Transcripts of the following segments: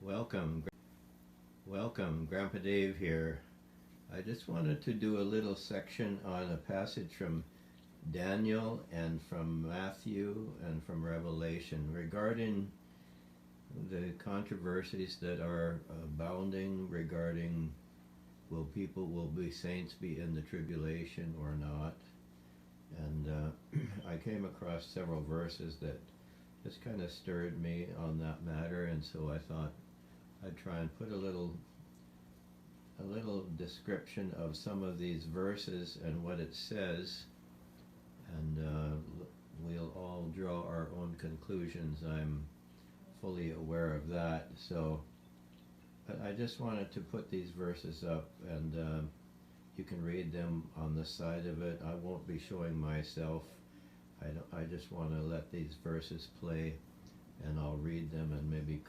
Welcome, Grandpa Dave here. I just wanted to do a little section on a passage from Daniel and from Matthew and from Revelation regarding the controversies that are abounding regarding will saints be in the tribulation or not. And I came across several verses that just kind of stirred me on that matter, and so I thought I'd try and put a little description of some of these verses and what it says, and we'll all draw our own conclusions. I'm fully aware of that. So, but I just wanted to put these verses up, and you can read them on the side of it. I won't be showing myself. I just want to let these verses play, and I'll read them and maybe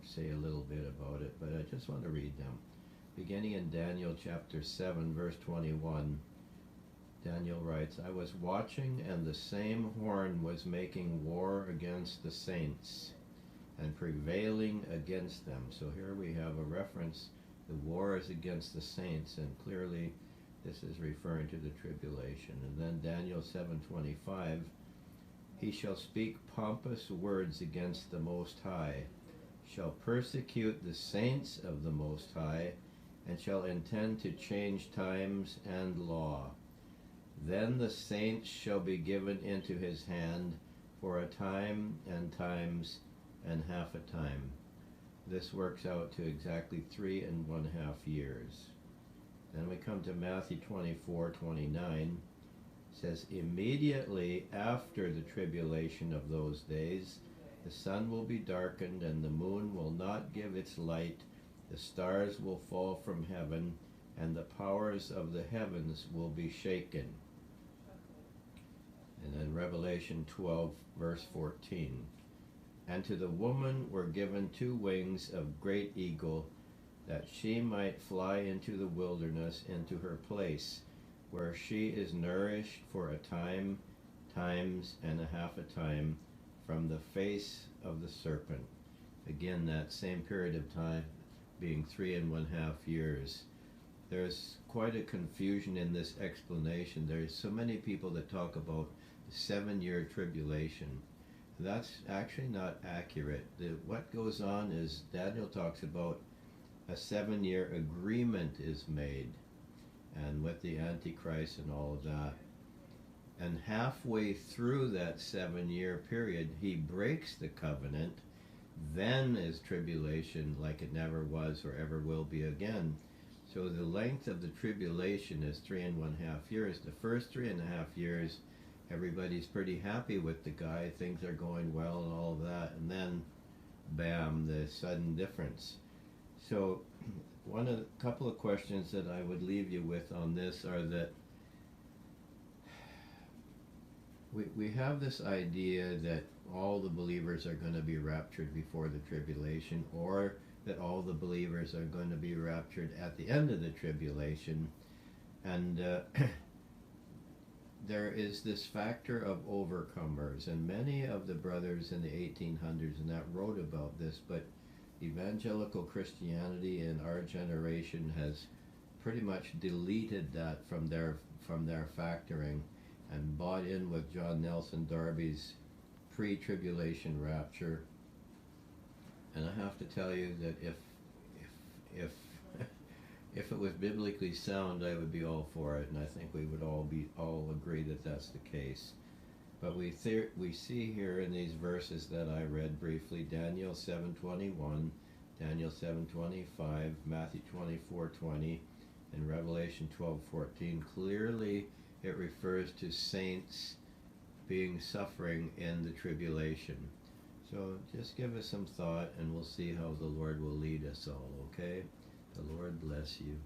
say a little bit about it, but I just want to read them. Beginning in Daniel chapter 7, verse 21, Daniel writes, "I was watching, and the same horn was making war against the saints and prevailing against them." So here we have a reference. The war is against the saints, and clearly this is referring to the tribulation. And then Daniel 7:25, "He shall speak pompous words against the Most High, shall persecute the saints of the Most High, and shall intend to change times and law. Then the saints shall be given into his hand for a time and times and half a time." This works out to exactly 3.5 years. Then we come to Matthew 24:29. It says, "Immediately after the tribulation of those days, the sun will be darkened, and the moon will not give its light. The stars will fall from heaven, and the powers of the heavens will be shaken." And then Revelation 12, verse 14. "And to the woman were given 2 wings of great eagle, that she might fly into the wilderness, into her place, where she is nourished for a time, times, and a half a time, from the face of the serpent." Again, that same period of time being 3.5 years. There's quite a confusion in this explanation. There's so many people that talk about the 7-year tribulation. That's actually not accurate. What goes on is Daniel talks about a 7-year agreement is made, and with the Antichrist and all of that. And halfway through that 7-year period, he breaks the covenant. Then is tribulation like it never was or ever will be again. So the length of the tribulation is 3.5 years. The first 3.5 years, everybody's pretty happy with the guy. Things are going well and all of that. And then, bam, the sudden difference. So a couple of questions that I would leave you with on this are that we have this idea that all the believers are going to be raptured before the tribulation, or that all the believers are going to be raptured at the end of the tribulation. And there is this factor of overcomers, and many of the brothers in the 1800s and that wrote about this, but evangelical Christianity in our generation has pretty much deleted that from their factoring and bought in with John Nelson Darby's pre-tribulation rapture. And I have to tell you that if if it was biblically sound, I would be all for it, and I think we would all agree that that's the case. But we see here in these verses that I read briefly, Daniel 7:21, Daniel 7:25, Matthew 24:20, and Revelation 12:14, clearly it refers to saints being suffering in the tribulation. So just give us some thought, and we'll see how the Lord will lead us all, okay? The Lord bless you.